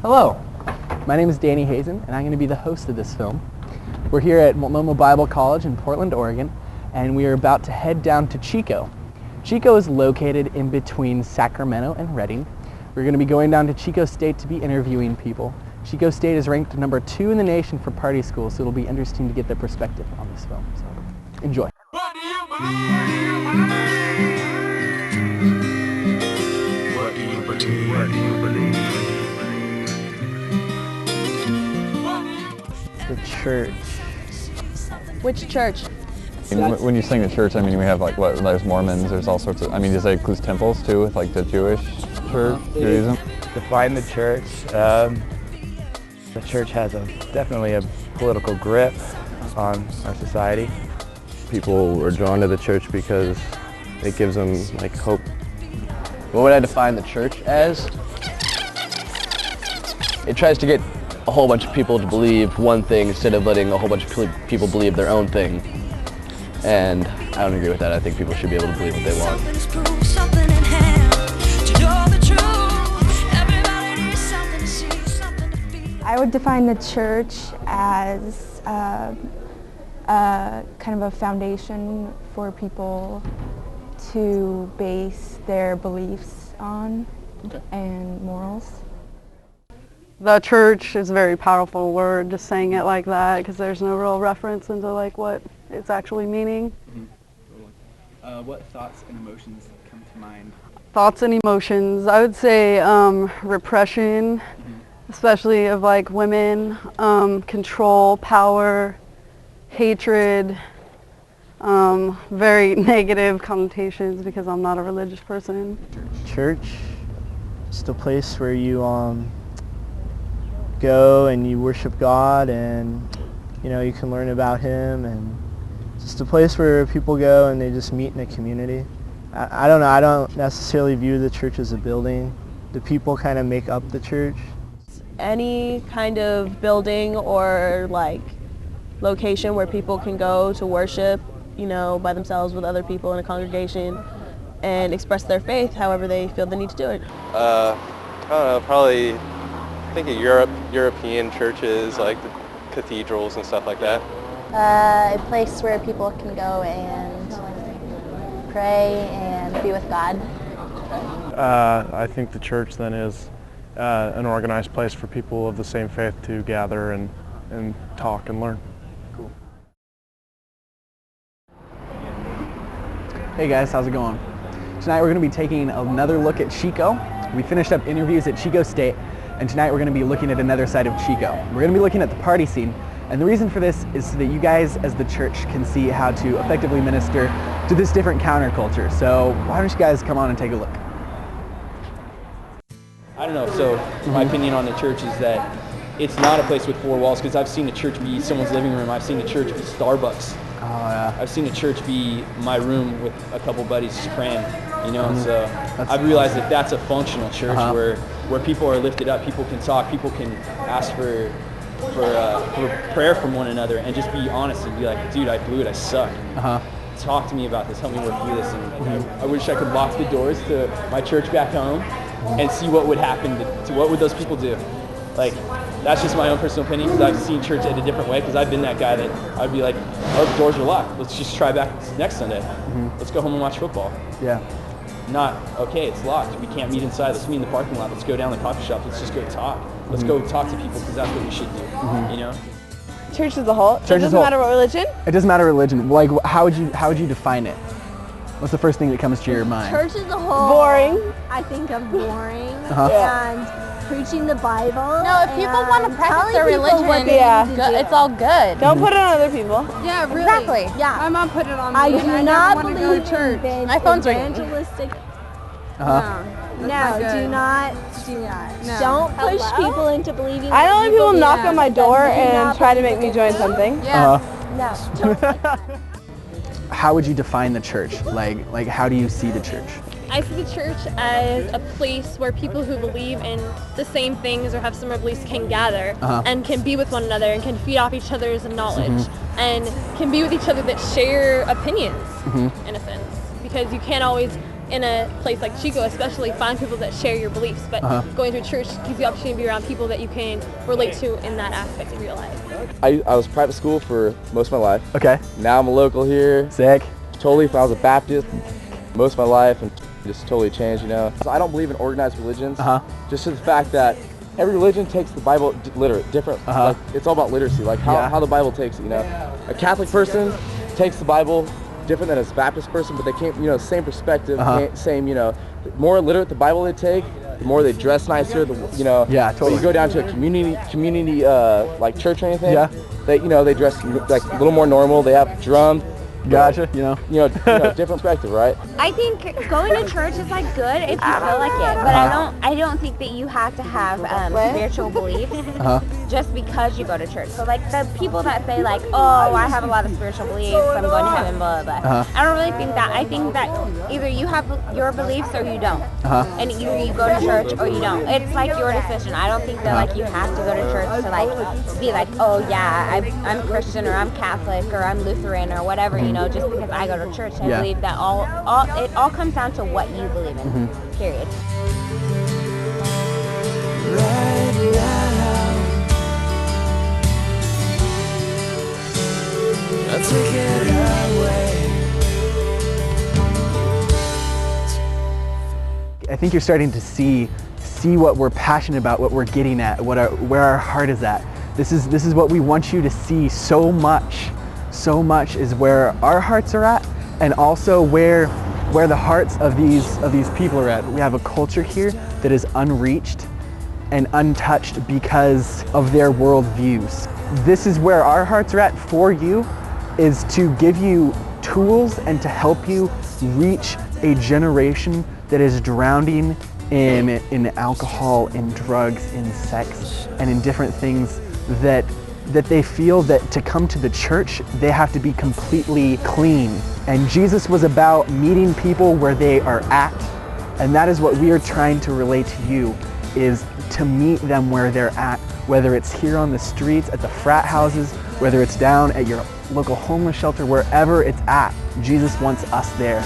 Hello, my name is Danny Hazen, and I'm going to be the host of this film. We're here at Multnomah Bible College in Portland, Oregon, and we are about to head down to Chico. Chico is located in between Sacramento and Redding. We're going to be going down to Chico State to be interviewing people. Chico State is ranked number 2 in the nation for party schools, so it'll be interesting to get their perspective on this film. So, enjoy. What do you believe? What do you believe? What do you believe? The church. Which church? When you sing the church, I mean, we have like, what, there's Mormons, there's all sorts of, I mean, does that include temples too, with like the Jewish church, Judaism? Define the church. The church has definitely a political grip on our society. People are drawn to the church because it gives them like hope. What would I define the church as? It tries to get a whole bunch of people to believe one thing instead of letting a whole bunch of people believe their own thing. And I don't agree with that. I think people should be able to believe what they want. I would define the church as kind of a foundation for people to base their beliefs on and morals. The church is a very powerful word, just saying it like that, because there's no real reference into like what it's actually meaning. What thoughts and emotions come to mind? Thoughts and emotions, I would say repression, especially of like women, control, power, hatred, very negative connotations because I'm not a religious person. Church, just a place where you go and you worship God, and you can learn about Him, and just a place where people go and they just meet in a community. I don't know, I don't necessarily view the church as a building. The people kind of make up the church. Any kind of building or like location where people can go to worship, by themselves with other people in a congregation and express their faith however they feel the need to do it. I don't know, probably think of European churches, like the cathedrals and stuff like that. A place where people can go and pray and be with God. I think the church then is an organized place for people of the same faith to gather and talk and learn. Cool. Hey guys, how's it going? Tonight we're going to be taking another look at Chico. We finished up interviews at Chico State, and tonight we're going to be looking at another side of Chico. We're going to be looking at the party scene, and the reason for this is so that you guys as the church can see how to effectively minister to this different counterculture. So why don't you guys come on and take a look? I don't know, so my opinion on the church is that it's not a place with 4 walls, because I've seen the church be someone's living room, I've seen the church be Starbucks. Oh, yeah. I've seen the church be my room with a couple buddies just praying, so I've realized that that's a functional church where people are lifted up, people can talk, people can ask for prayer from one another and just be honest and be like, dude, I blew it, I suck. Talk to me about this, help me work through this. And I wish I could lock the doors to my church back home and see what would happen to what would those people do. Like, that's just my own personal opinion, because I've seen church in a different way, because I've been that guy that I'd be like, oh, the doors are locked, let's just try back next Sunday. Let's go home and watch football. Yeah. Not, okay, it's locked, we can't meet inside, let's meet in the parking lot, let's go down the coffee shop, let's just go talk. Let's go talk to people, because that's what we should do, Church as a whole. Church it doesn't matter what religion? It doesn't matter religion. Like, how would you define it? What's the first thing that comes to your mind? Church as a whole. Boring. I think of boring and preaching the Bible. No, if people want to practice their religion, it's all good. Don't put it on other people. Yeah, really. Exactly. Yeah. My mom put it on me. I do not want to believe go to church. My phone's evangelistic. No, do not. No. Don't push people into believing. I don't let people knock on my door and try to make me join something. Yeah. No. How would you define the church? Like how do you see the church? I see the church as a place where people who believe in the same things or have similar beliefs can gather and can be with one another and can feed off each other's knowledge and can be with each other that share opinions in a sense, because you can't always in a place like Chico especially, find people that share your beliefs, but going to a church gives you the opportunity to be around people that you can relate to in that aspect of your life. I was private school for most of my life. Okay. Now I'm a local here. Sick. Totally, if I was a Baptist most of my life, and just totally changed, you know. So I don't believe in organized religions. Just to the fact that every religion takes the Bible different. Like, it's all about literacy, like how the Bible takes it, you know. A Catholic person takes the Bible different than a Baptist person, but they came, you know, same perspective, same, you know, the more literate the Bible they take, the more they dress nicer, you know. Yeah, totally. When you go down to a community like church or anything, they, you know, they dress like a little more normal. They have drums. Gotcha, you know, different perspective, right? I think going to church is like good if you feel like it, but I don't think that you have to have spiritual beliefs just because you go to church. So like the people that say like, oh, I have a lot of spiritual beliefs, I'm going to heaven, blah blah blah. I don't really think that. I think that either you have your beliefs or you don't, and either you go to church or you don't. It's like your decision. I don't think that like you have to go to church to like be like, oh yeah, I'm Christian or I'm Catholic or I'm Lutheran or whatever. You know, just because I go to church, I believe that it all comes down to what you believe in. Period. I think you're starting to see what we're passionate about, what we're getting at, where our heart is at. This is what we want you to see so much. So much is where our hearts are at, and also where the hearts of these people are at. We have a culture here that is unreached and untouched because of their worldviews. This is where our hearts are at for you, is to give you tools and to help you reach a generation that is drowning in alcohol, in drugs, in sex, and in different things that they feel that to come to the church, they have to be completely clean. And Jesus was about meeting people where they are at. And that is what we are trying to relate to you, is to meet them where they're at, whether it's here on the streets, at the frat houses, whether it's down at your local homeless shelter, wherever it's at. Jesus wants us there.